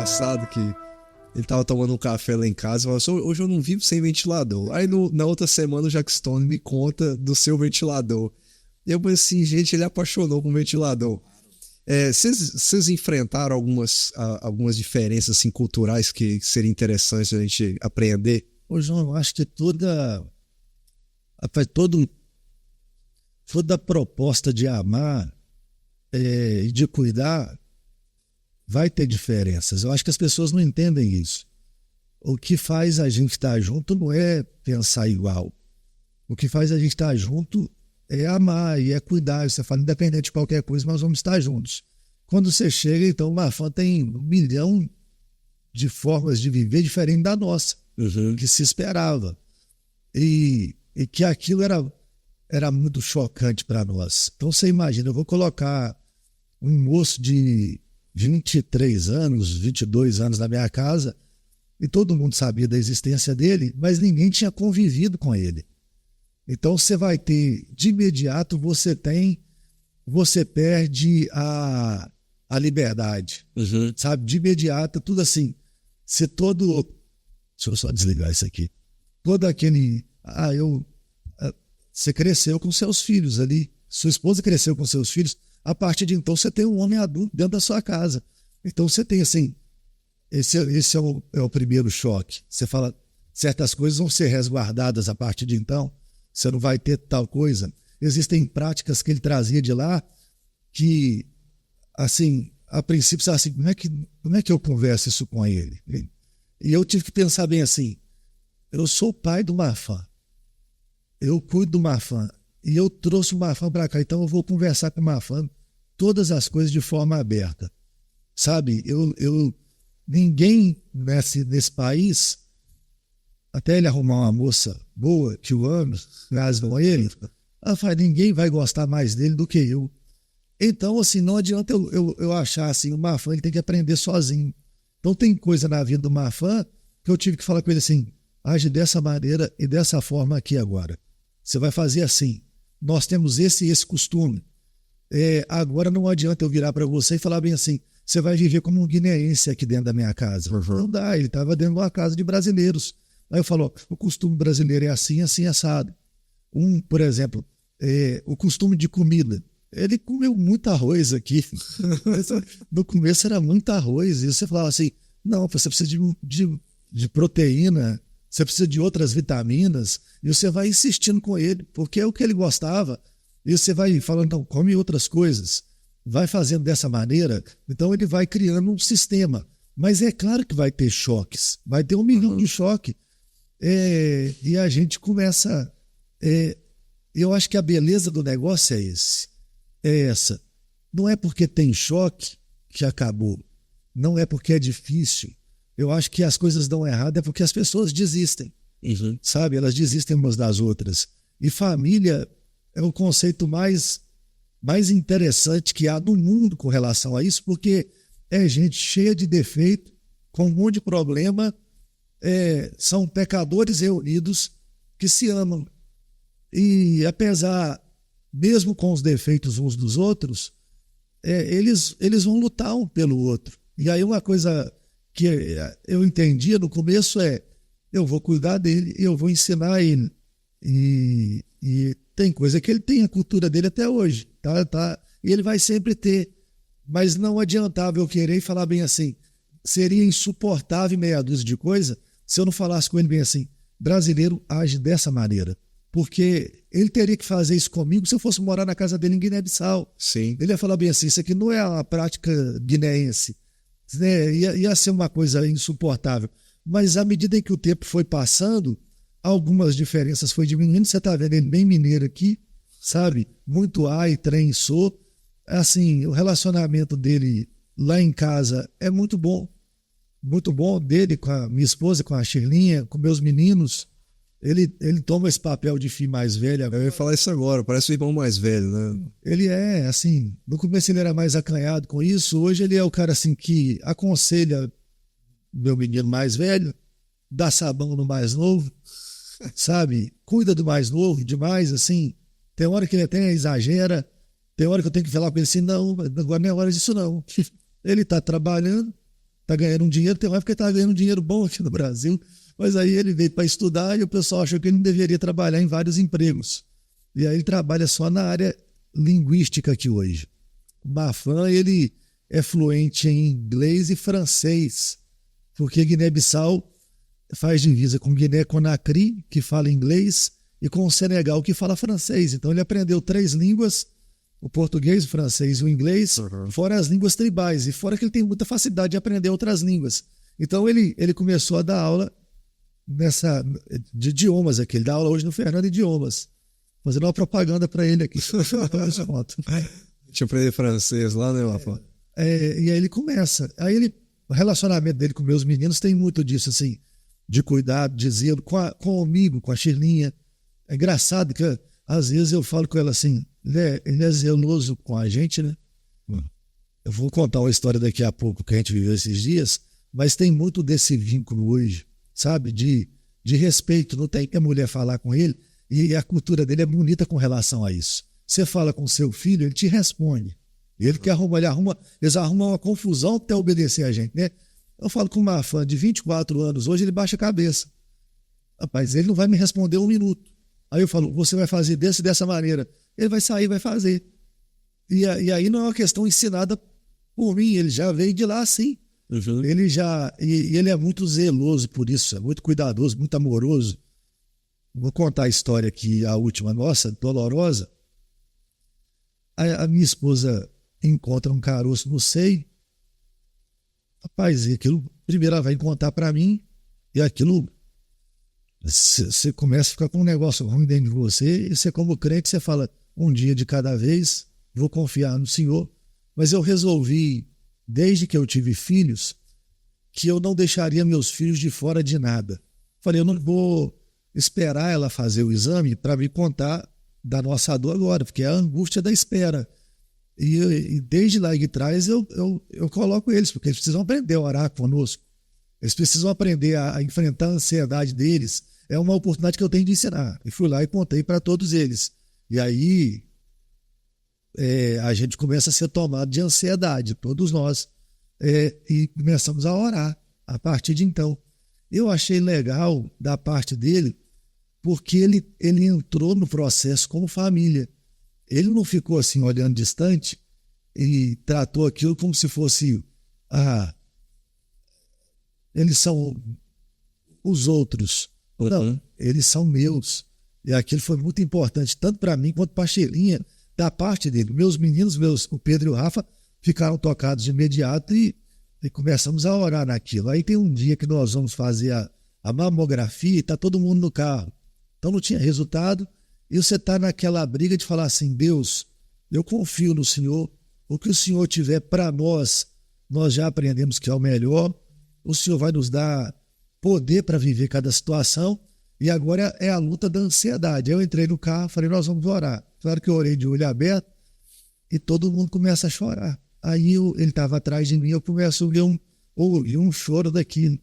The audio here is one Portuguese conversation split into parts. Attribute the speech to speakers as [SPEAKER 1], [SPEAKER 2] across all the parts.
[SPEAKER 1] passado que ele tava tomando um café lá em casa e falou assim, hoje eu não vivo sem ventilador. Aí na outra semana o Jack Stone me conta do seu ventilador. E eu falei assim, gente, ele apaixonou com o ventilador. Vocês enfrentaram algumas diferenças assim, culturais que seriam interessantes a gente aprender?
[SPEAKER 2] Ô, João, eu acho que toda proposta de amar e de cuidar vai ter diferenças. Eu acho que as pessoas não entendem isso. O que faz a gente estar junto não é pensar igual. O que faz a gente estar junto é amar e é cuidar. Você fala, independente de qualquer coisa, nós vamos estar juntos. Quando você chega, então, o Marfan tem 1 milhão de formas de viver diferente da nossa, que se esperava. E que aquilo era muito chocante para nós. Então, você imagina, eu vou colocar um moço de 23 anos, 22 anos na minha casa, e todo mundo sabia da existência dele, mas ninguém tinha convivido com ele. Então, você vai ter, de imediato, você perde a liberdade, sabe? De imediato, tudo assim. Deixa eu só desligar isso aqui. Todo aquele... Você cresceu com seus filhos ali, sua esposa cresceu com seus filhos, a partir de então você tem um homem adulto dentro da sua casa. Então você tem assim, esse é o primeiro choque. Você fala, certas coisas vão ser resguardadas a partir de então, você não vai ter tal coisa. Existem práticas que ele trazia de lá que, assim, a princípio, você fala assim, como é que eu converso isso com ele? E eu tive que pensar bem assim, eu sou o pai do Marfan, eu cuido do Marfan, e eu trouxe o Marfan para cá, então eu vou conversar com o Marfan todas as coisas de forma aberta. Sabe, ninguém nesse país, até ele arrumar uma moça boa, que o ame, casa com ele, ninguém vai gostar mais dele do que eu. Então, assim, não adianta eu achar assim, o Marfan ele tem que aprender sozinho. Então tem coisa na vida do Marfan que eu tive que falar com ele assim, age dessa maneira e dessa forma aqui agora. Você vai fazer assim, nós temos esse e esse costume. Agora não adianta eu virar para você e falar bem assim, você vai viver como um guineense aqui dentro da minha casa. Não dá, ele estava dentro de uma casa de brasileiros. Aí eu falo, o costume brasileiro é assim, assim, assado. Por exemplo, o costume de comida. Ele comeu muito arroz aqui. No começo era muito arroz. E você falava assim, não, você precisa de proteína, você precisa de outras vitaminas. E você vai insistindo com ele, porque é o que ele gostava. E você vai falando, não, come outras coisas. Vai fazendo dessa maneira, então ele vai criando um sistema. Mas é claro que vai ter choques, vai ter 1 milhão de choques. E a gente começa... eu acho que a beleza do negócio é essa. Não é porque tem choque que acabou. Não é porque é difícil. Eu acho que as coisas dão errado é porque as pessoas desistem. Sabe? Elas desistem umas das outras. E família é o conceito mais interessante que há no mundo com relação a isso, porque é gente cheia de defeito, com um monte de problema, são pecadores reunidos que se amam. E apesar, mesmo com os defeitos uns dos outros, eles vão lutar um pelo outro. E aí uma coisa que eu entendia no começo eu vou cuidar dele, eu vou ensinar ele. E tem coisa que ele tem a cultura dele até hoje, tá? E ele vai sempre ter, mas não adiantava eu querer falar bem assim, seria insuportável meia dúzia de coisa se eu não falasse com ele bem assim, brasileiro age dessa maneira, porque ele teria que fazer isso comigo se eu fosse morar na casa dele em Guiné-Bissau.
[SPEAKER 1] Sim.
[SPEAKER 2] Ele ia falar bem assim, isso aqui não é uma prática guineense, ia ser uma coisa insuportável, mas à medida em que o tempo foi passando, algumas diferenças foi diminuindo. Você está vendo ele bem mineiro aqui, sabe? Muito ai, trem, sou. Assim, o relacionamento dele lá em casa é muito bom. Muito bom dele com a minha esposa, com a Shirlinha, com meus meninos. Ele toma esse papel de filho mais velho.
[SPEAKER 1] Eu ia falar isso agora, parece o irmão mais velho, né?
[SPEAKER 2] Ele assim, no começo ele era mais acanhado com isso, hoje ele é o cara assim que aconselha meu menino mais velho, dá sabão no mais novo, sabe? Cuida do mais novo demais, assim. Tem hora que ele até exagera, tem hora que eu tenho que falar com ele assim, não, agora não é hora disso não. Ele está trabalhando, tá ganhando um dinheiro, tem uma época que ele tá ganhando um dinheiro bom aqui no Brasil, mas aí ele veio para estudar e o pessoal achou que ele não deveria trabalhar em vários empregos. E aí ele trabalha só na área linguística aqui hoje. O Marfan, ele é fluente em inglês e francês, porque Guiné-Bissau faz divisa com Guiné-Conakry, que fala inglês, e com o Senegal, que fala francês. Então ele aprendeu 3 línguas, o português, o francês e o inglês, fora as línguas tribais, e fora que ele tem muita facilidade de aprender outras línguas. Então ele começou a dar aula de idiomas aqui. Ele dá aula hoje no Fernando Idiomas. Fazendo uma propaganda para ele aqui.
[SPEAKER 1] Deixa eu aprender francês lá, né, Rafa?
[SPEAKER 2] E aí ele começa. O relacionamento dele com meus meninos tem muito disso, assim, de cuidado, de zelo, comigo, com a Chilinha. É engraçado que às vezes eu falo com ela assim, ele é zeloso com a gente, né? Eu vou contar uma história daqui a pouco que a gente viveu esses dias, mas tem muito desse vínculo hoje, sabe? De respeito. Não tem que a mulher falar com ele, e a cultura dele é bonita com relação a isso. Você fala com seu filho, ele te responde. Ele que eles arrumam uma confusão até obedecer a gente, né? Eu falo com uma fã de 24 anos, hoje ele baixa a cabeça. Rapaz, ele não vai me responder 1 minuto. Aí eu falo, você vai fazer dessa maneira. Ele vai sair, vai fazer. E aí não é uma questão ensinada por mim, ele já veio de lá assim.
[SPEAKER 1] Uhum.
[SPEAKER 2] Ele é muito zeloso por isso, é muito cuidadoso, muito amoroso. Vou contar a história aqui, a última nossa, dolorosa. A minha esposa encontra um caroço no seio. Rapaz, e aquilo, primeiro ela vai contar para mim, e aquilo, você começa a ficar com um negócio ruim dentro de você, e você, como crente, você fala, um dia de cada vez, vou confiar no Senhor. Mas eu resolvi, desde que eu tive filhos, que eu não deixaria meus filhos de fora de nada. Falei, eu não vou esperar ela fazer o exame para me contar da nossa dor agora, porque é a angústia da espera. E desde lá de trás eu coloco eles, porque eles precisam aprender a orar conosco. Eles precisam aprender a enfrentar a ansiedade deles. É uma oportunidade que eu tenho de ensinar. E fui lá e contei para todos eles. E aí a gente começa a ser tomado de ansiedade, todos nós. E começamos a orar a partir de então. Eu achei legal da parte dele, porque ele entrou no processo como família. Ele não ficou assim olhando distante e tratou aquilo como se fosse eles são os outros.
[SPEAKER 1] Uhum.
[SPEAKER 2] Não, eles são meus. E aquilo foi muito importante, tanto para mim quanto para a Chilinha, da parte dele. Meus meninos, o Pedro e o Rafa, ficaram tocados de imediato e começamos a orar naquilo. Aí tem um dia que nós vamos fazer a mamografia e está todo mundo no carro. Então não tinha resultado. E você está naquela briga de falar assim, Deus, eu confio no Senhor, o que o Senhor tiver para nós já aprendemos que é o melhor, o Senhor vai nos dar poder para viver cada situação, e agora é a luta da ansiedade. Eu entrei no carro, falei, nós vamos orar. Claro que eu orei de olho aberto, e todo mundo começa a chorar. Aí ele estava atrás de mim, eu começo a ouvir um choro aqui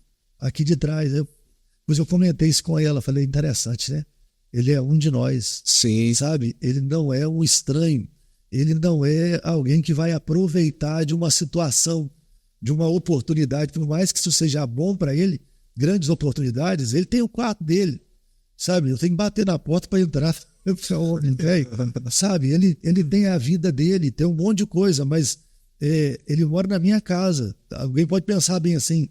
[SPEAKER 2] de trás. Depois eu comentei isso com ela, falei, interessante, né? Ele é um de nós.
[SPEAKER 1] Sim.
[SPEAKER 2] Sabe? Ele não é um estranho. Ele não é alguém que vai aproveitar de uma situação, de uma oportunidade. Por mais que isso seja bom para ele, grandes oportunidades, ele tem o quarto dele. Sabe? Eu tenho que bater na porta para entrar. Sabe? Ele tem a vida dele, tem um monte de coisa, mas ele mora na minha casa. Alguém pode pensar bem assim,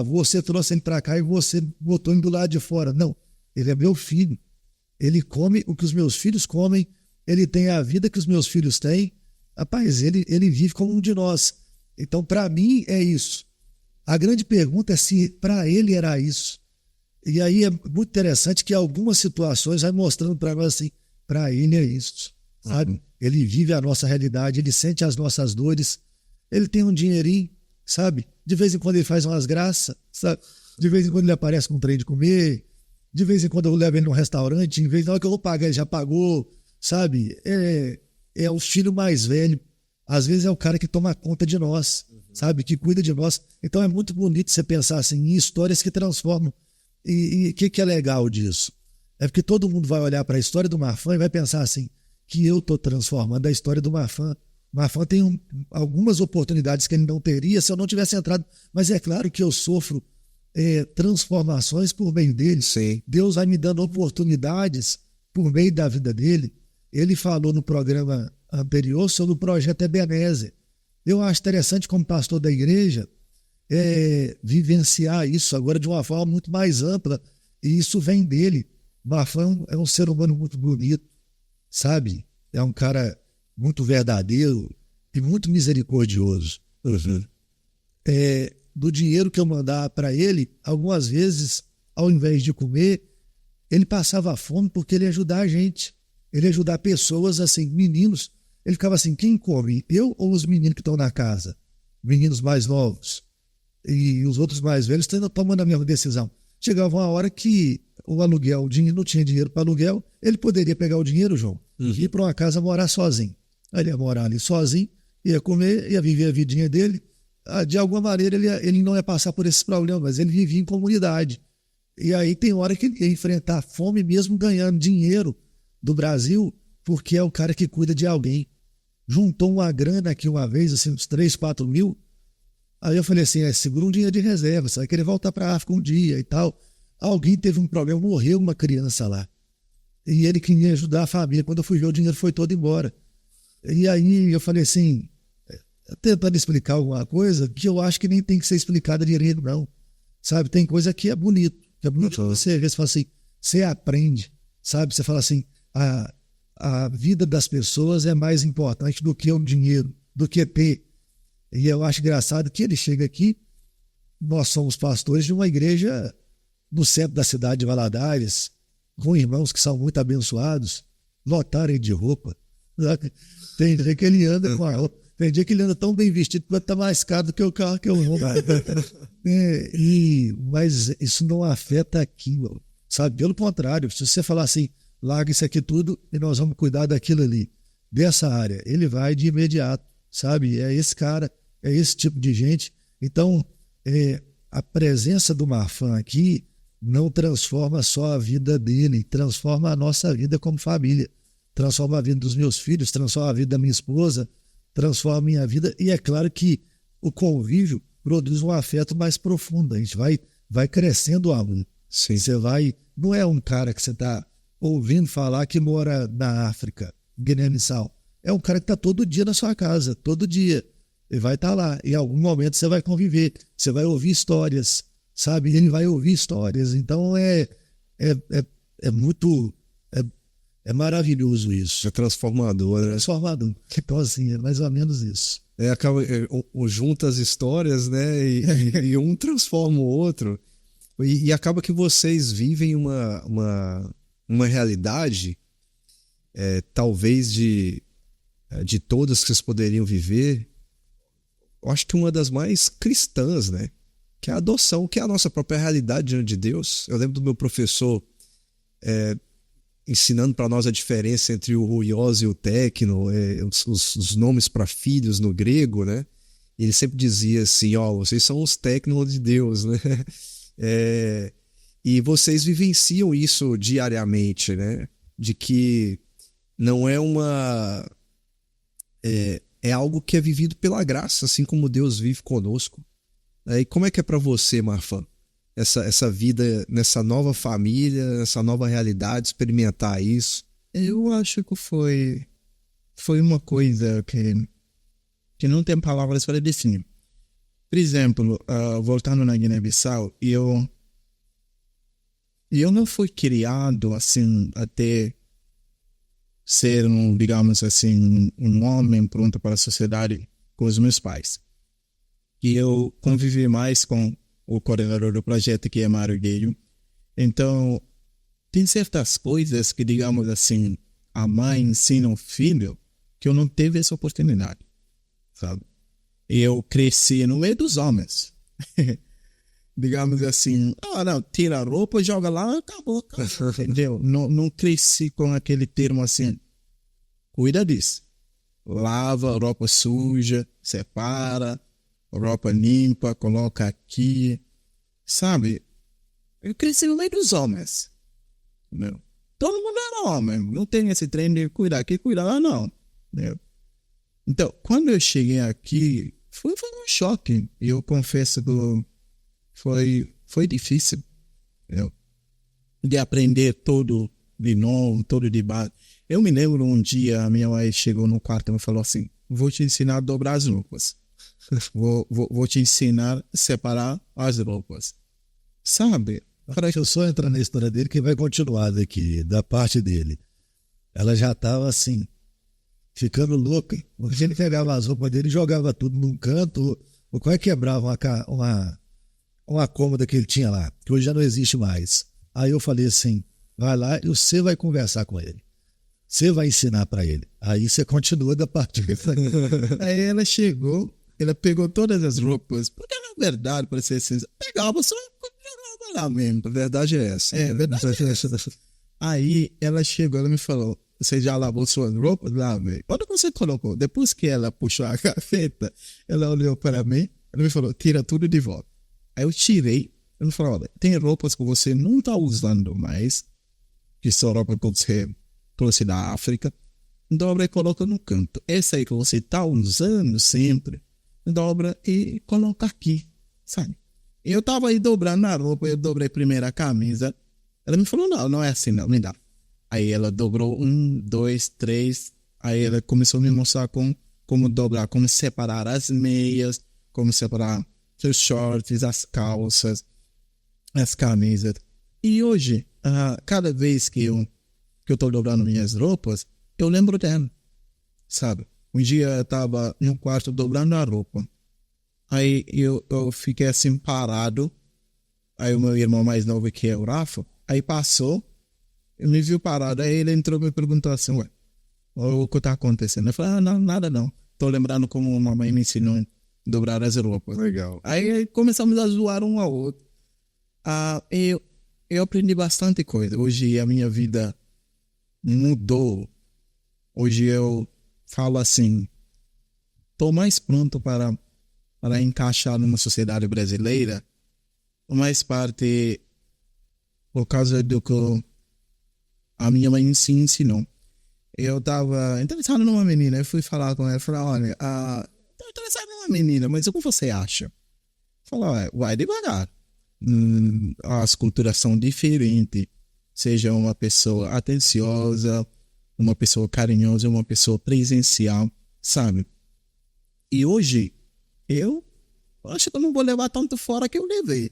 [SPEAKER 2] você trouxe ele para cá e você botou ele do lado de fora. Não, ele é meu filho. Ele come o que os meus filhos comem, ele tem a vida que os meus filhos têm. Rapaz, ele vive como um de nós. Então, para mim, é isso. A grande pergunta é se para ele era isso. E aí é muito interessante que algumas situações vai mostrando para nós assim, para ele é isso. Sabe? Ele vive a nossa realidade, ele sente as nossas dores, ele tem um dinheirinho, sabe? De vez em quando ele faz umas graças, sabe? De vez em quando ele aparece com um trem de comer. De vez em quando eu levo ele num restaurante, em vez de hora que eu vou pagar, ele já pagou, sabe? É o filho mais velho. Às vezes é o cara que toma conta de nós, sabe? Que cuida de nós. Então é muito bonito você pensar assim, em histórias que transformam. E o que é legal disso? É porque todo mundo vai olhar para a história do Marfan e vai pensar assim, que eu estou transformando a história do Marfan. Marfan tem algumas oportunidades que ele não teria se eu não tivesse entrado. Mas é claro que eu sofro transformações por meio dele.
[SPEAKER 1] Sim.
[SPEAKER 2] Deus vai me dando oportunidades por meio da vida dele. Ele falou no programa anterior sobre o projeto Ebenezer. Eu acho interessante, como pastor da igreja, vivenciar isso agora de uma forma muito mais ampla. E isso vem dele. Marfan é um ser humano muito bonito, sabe? É um cara muito verdadeiro e muito misericordioso.
[SPEAKER 1] Uhum.
[SPEAKER 2] Do dinheiro que eu mandava para ele, algumas vezes, ao invés de comer, ele passava fome porque ele ia ajudar a gente. Ele ia ajudar pessoas, assim, meninos. Ele ficava assim, quem come? Eu ou os meninos que estão na casa? Meninos mais novos. E os outros mais velhos estão tomando a mesma decisão. Chegava uma hora que o aluguel, não tinha dinheiro para aluguel, ele poderia pegar o dinheiro, João, e ir para uma casa morar sozinho. Aí ele ia morar ali sozinho, ia comer, ia viver a vidinha dele. De alguma maneira ele não ia passar por esses problemas, mas ele vivia em comunidade. E aí tem hora que ele ia enfrentar fome mesmo ganhando dinheiro do Brasil, porque é o cara que cuida de alguém. Juntou uma grana aqui uma vez, assim, uns 3, 4 mil. Aí eu falei assim, segura um dinheiro de reserva, você vai querer voltar para a África um dia e tal. Alguém teve um problema, morreu uma criança lá. E ele queria ajudar a família. Quando eu fui ver, o dinheiro foi todo embora. E aí eu falei assim, tentando explicar alguma coisa que eu acho que nem tem que ser explicada direito, não. Sabe, tem coisa que é bonito. Que é bonito você, às vezes, fala assim, você aprende, sabe? Você fala assim, a vida das pessoas é mais importante do que o dinheiro, do que ter. E eu acho engraçado que ele chega aqui, nós somos pastores de uma igreja no centro da cidade de Valadares, com irmãos que são muito abençoados, lotaram de roupa. Tem dia que ele anda com a roupa, tem dia que ele anda tão bem vestido que está mais caro do que o carro que eu vou. Mas isso não afeta aqui, sabe? Pelo contrário, se você falar assim, larga isso aqui tudo e nós vamos cuidar daquilo ali, dessa área, ele vai de imediato, sabe? É esse cara, é esse tipo de gente. Então, a presença do Marfan aqui não transforma só a vida dele, transforma a nossa vida como família, transforma a vida dos meus filhos, transforma a vida da minha esposa, transforma a minha vida. E é claro que o convívio produz um afeto mais profundo. A gente vai crescendo o amor.
[SPEAKER 1] Sim.
[SPEAKER 2] Você vai... Não é um cara que você está ouvindo falar que mora na África, Guiné-Bissau. É um cara que está todo dia na sua casa, todo dia. Ele vai estar lá. Em algum momento você vai conviver, você vai ouvir histórias, sabe? Ele vai ouvir histórias. Então é muito... É maravilhoso isso.
[SPEAKER 1] É transformador, né?
[SPEAKER 2] Transformador. Então, assim, é mais ou menos isso.
[SPEAKER 1] Acaba, junta as histórias, né? E um transforma o outro. E acaba que vocês vivem uma realidade, talvez de todas que vocês poderiam viver, eu acho que uma das mais cristãs, né? Que é a adoção, que é a nossa própria realidade diante de Deus. Eu lembro do meu professor ensinando para nós a diferença entre o ruios e o tecno, os nomes para filhos no grego, né? Ele sempre dizia assim, vocês são os tecnos de Deus, né? E vocês vivenciam isso diariamente, né? De que não é é algo que é vivido pela graça, assim como Deus vive conosco. E como é que é para você, Marfan? Essa vida nessa nova família, nessa nova realidade, experimentar isso?
[SPEAKER 3] Eu acho que foi uma coisa que não tem palavras para definir. Por exemplo, voltando na Guiné-Bissau, eu não fui criado assim até ser digamos assim, um homem pronto para a sociedade com os meus pais. E eu convivi mais com o coordenador do projeto, que é Mário Gueio. Então, tem certas coisas que, digamos assim, a mãe ensina o filho que eu não teve essa oportunidade, sabe? Eu cresci no meio dos homens. Digamos assim, não, tira a roupa, joga lá, acabou. Entendeu? Não cresci com aquele termo assim, cuida disso. Lava, roupa suja, separa, roupa limpa, coloca aqui, sabe? Eu cresci no meio dos homens. Entendeu? Todo mundo era homem, não tem esse treino de cuidar aqui, cuidar lá, não. Entendeu? Então, quando eu cheguei aqui, foi um choque. Eu confesso que foi difícil, entendeu? De aprender tudo de novo, tudo de base. Eu me lembro um dia, a minha mãe chegou no quarto e me falou assim, vou te ensinar a dobrar as roupas. Vou te ensinar a separar as roupas. Sabe?
[SPEAKER 2] Deixa eu só entrar na história dele, que vai continuar daqui, da parte dele. Ela já estava assim, ficando louca, porque ele pegava as roupas dele e jogava tudo num canto, ou quase quebrava uma cômoda que ele tinha lá, que hoje já não existe mais. Aí eu falei assim, vai lá e você vai conversar com ele. Você vai ensinar para ele. Aí você continua da parte dele.
[SPEAKER 3] Aí ela chegou, ela pegou todas as roupas, porque na verdade, para ser sincero, pegava só jogava lá mesmo.
[SPEAKER 1] A verdade é essa.
[SPEAKER 3] É, verdade é essa. Aí ela chegou, ela me falou, você já lavou suas roupas? Lavei. Quando você colocou, depois que ela puxou a gaveta, ela olhou para mim, ela me falou, tira tudo de volta. Aí eu tirei, ela me falou, olha, tem roupas que você não está usando mais, que são roupas que você trouxe da África, dobra e coloca no canto. Essa aí que você está usando sempre, dobra e coloca aqui, sabe? Eu estava aí dobrando a roupa, eu dobrei primeiro a camisa. Ela me falou, não é assim não, me dá. Aí ela dobrou 1, 2, 3. Aí ela começou a me mostrar como dobrar, como separar as meias, como separar os shorts, as calças, as camisas. E hoje, cada vez que eu estou dobrando minhas roupas, eu lembro dela, sabe? Um dia eu estava no quarto dobrando a roupa. Aí eu fiquei assim parado. Aí o meu irmão mais novo, que é o Rafa, aí passou, ele me viu parado. Aí ele entrou e me perguntou assim, ué, o que está acontecendo? Eu falei, não, nada não. Tô lembrando como a mamãe me ensinou a dobrar as roupas.
[SPEAKER 1] Legal.
[SPEAKER 3] Aí começamos a zoar um ao outro. Eu aprendi bastante coisa. Hoje a minha vida mudou. Hoje eu falo assim, tô mais pronto para encaixar numa sociedade brasileira, mais parte por causa do que a minha mãe se ensinou. Eu estava interessado numa menina, eu fui falar com ela, falei, olha, estou interessado numa menina, mas o que você acha? Falei, vai devagar. As culturas são diferentes. Seja uma pessoa atenciosa, uma pessoa carinhosa, uma pessoa presencial, sabe? E hoje, eu acho que eu não vou levar tanto fora que eu levei.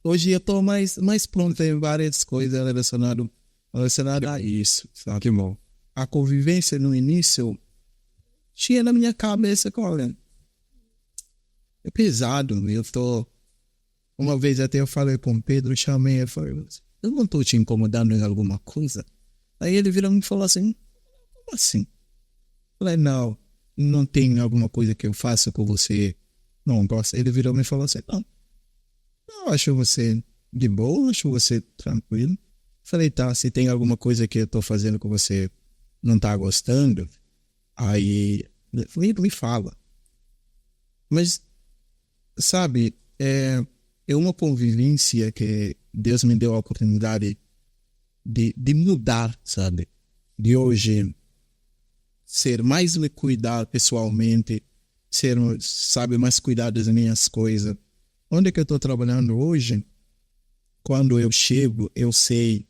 [SPEAKER 3] Hoje eu estou mais pronto em várias coisas relacionadas a isso, sabe?
[SPEAKER 1] Que bom.
[SPEAKER 3] A convivência no início tinha na minha cabeça que, olha, é pesado. Uma vez até eu falei com o Pedro, chamei, eu falei, eu não estou te incomodando em alguma coisa? Aí ele virou e me falou assim, como assim? Eu falei, não tem alguma coisa que eu faça com você não gosta. Ele virou e me falou assim, não, acho você de boa, acho você tranquilo. Falei, tá, se tem alguma coisa que eu tô fazendo que você não tá gostando, aí me fala. Mas, sabe, é uma convivência que Deus me deu a oportunidade de mudar, sabe? De hoje ser mais me cuidar pessoalmente, ser, sabe, mais cuidar das minhas coisas. Onde é que eu estou trabalhando hoje? Quando eu chego, eu sei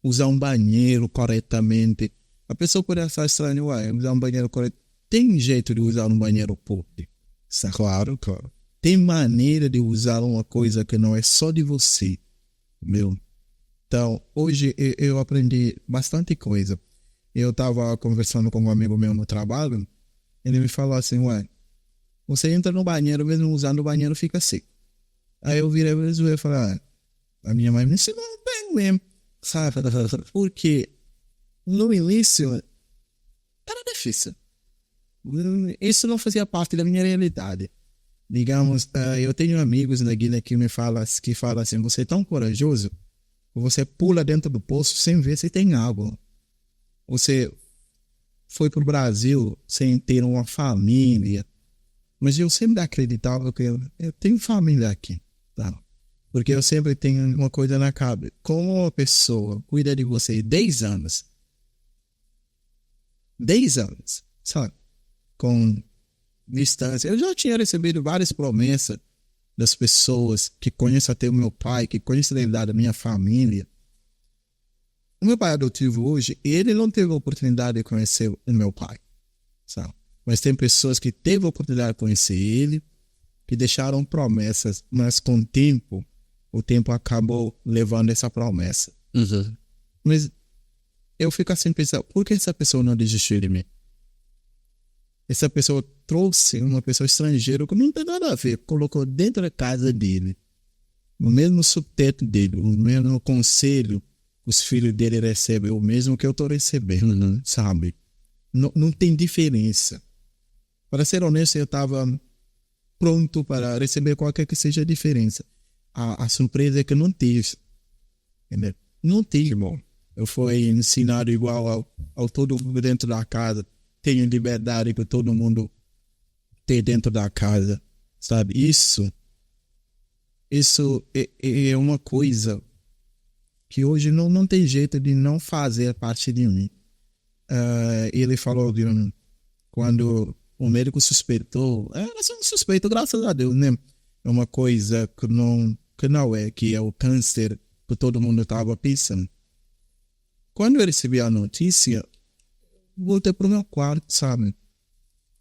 [SPEAKER 3] usar um banheiro corretamente. A pessoa pode achar estranho, usar um banheiro correto. Tem jeito de usar um banheiro público, sabe?
[SPEAKER 1] Claro.
[SPEAKER 3] Tem maneira de usar uma coisa que não é só de você, meu. Então, hoje eu aprendi bastante coisa. Eu estava conversando com um amigo meu no trabalho, ele me falou assim, você entra no banheiro, mesmo usando o banheiro, fica seco. Aí eu virei e falei, a minha mãe me ensinou bem mesmo, sabe? Porque no início era difícil. Isso não fazia parte da minha realidade. Digamos, eu tenho amigos na Guiné que falam assim, você é tão corajoso, você pula dentro do poço sem ver se tem água. Você foi para o Brasil sem ter uma família. Mas eu sempre acreditava que eu tenho família aqui, tá? Porque eu sempre tenho uma coisa na cabeça. Como uma pessoa cuida de você 10 anos, 10 anos, sabe? Com distância. Eu já tinha recebido várias promessas das pessoas que conhecem até o meu pai, que conhecem a realidade da minha família. O meu pai adotivo hoje, ele não teve a oportunidade de conhecer o meu pai, sabe? Mas tem pessoas que teve a oportunidade de conhecer ele, que deixaram promessas, mas com o tempo acabou levando essa promessa. Mas eu fico assim pensando, por que essa pessoa não desistiu de mim? Essa pessoa trouxe uma pessoa estrangeira que não tem nada a ver, colocou dentro da casa dele, no mesmo subteto dele, o mesmo conselho que os filhos dele recebem, o mesmo que eu estou recebendo, sabe? Não tem diferença. Para ser honesto, eu estava pronto para receber qualquer que seja a diferença. A surpresa é que não tive. Entendeu? Não tive, irmão. Eu fui ensinado igual ao todo mundo dentro da casa. Tenho liberdade que todo mundo tem dentro da casa, sabe? Isso é uma coisa que hoje não tem jeito de não fazer parte de mim. Ele falou de quando o médico suspeitou, era um suspeito, graças a Deus, né? É uma coisa que não é, que é o câncer que todo mundo estava pensando. Quando eu recebi a notícia, voltei para o meu quarto, sabe?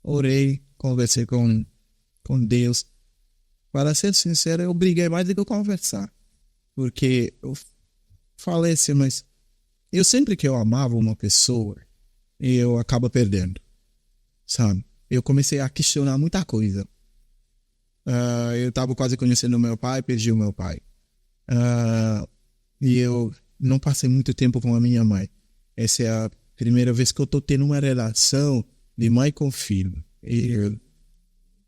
[SPEAKER 3] Orei, conversei com Deus. Para ser sincero, eu briguei mais do que eu conversar. Porque eu falei assim, mas eu sempre que eu amava uma pessoa, eu acabo perdendo, sabe? Eu comecei a questionar muita coisa. Eu estava quase conhecendo o meu pai, perdi o meu pai. E eu não passei muito tempo com a minha mãe. Essa é a primeira vez que eu tô tendo uma relação de mãe com filho. E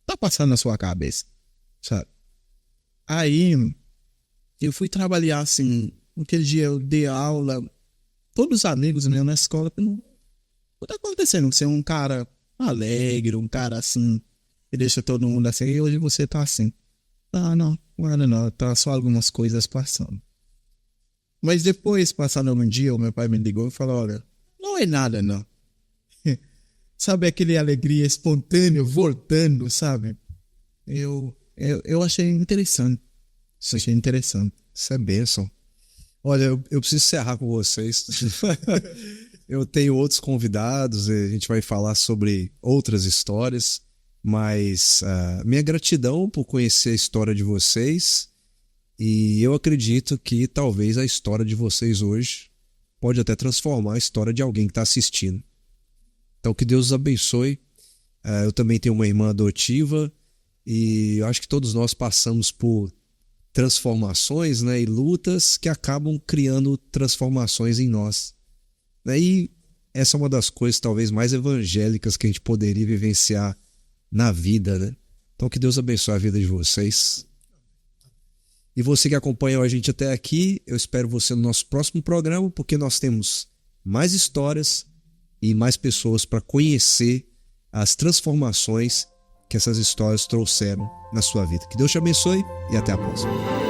[SPEAKER 3] tá passando na sua cabeça, sabe? Aí eu fui trabalhar assim. Aquele dia eu dei aula. Todos os amigos meus na escola. O que tá acontecendo? Você é um cara alegre, um cara assim, que deixa todo mundo assim. E hoje você tá assim. Não. Tá só algumas coisas passando. Mas depois, passando um dia, o meu pai me ligou e falou, olha, não é nada, não. Sabe aquele alegria espontânea voltando, sabe? Eu achei interessante. Achei interessante.
[SPEAKER 1] Isso é bênção. Olha, eu preciso encerrar com vocês. Eu tenho outros convidados, a gente vai falar sobre outras histórias, mas minha gratidão por conhecer a história de vocês, e eu acredito que talvez a história de vocês hoje pode até transformar a história de alguém que está assistindo. Então que Deus os abençoe. Eu também tenho uma irmã adotiva e eu acho que todos nós passamos por transformações, né, e lutas que acabam criando transformações em nós. E essa é uma das coisas talvez mais evangélicas que a gente poderia vivenciar na vida, né? Então que Deus abençoe a vida de vocês. E você que acompanhou a gente até aqui, eu espero você no nosso próximo programa, porque nós temos mais histórias e mais pessoas para conhecer as transformações que essas histórias trouxeram na sua vida. Que Deus te abençoe e até a próxima.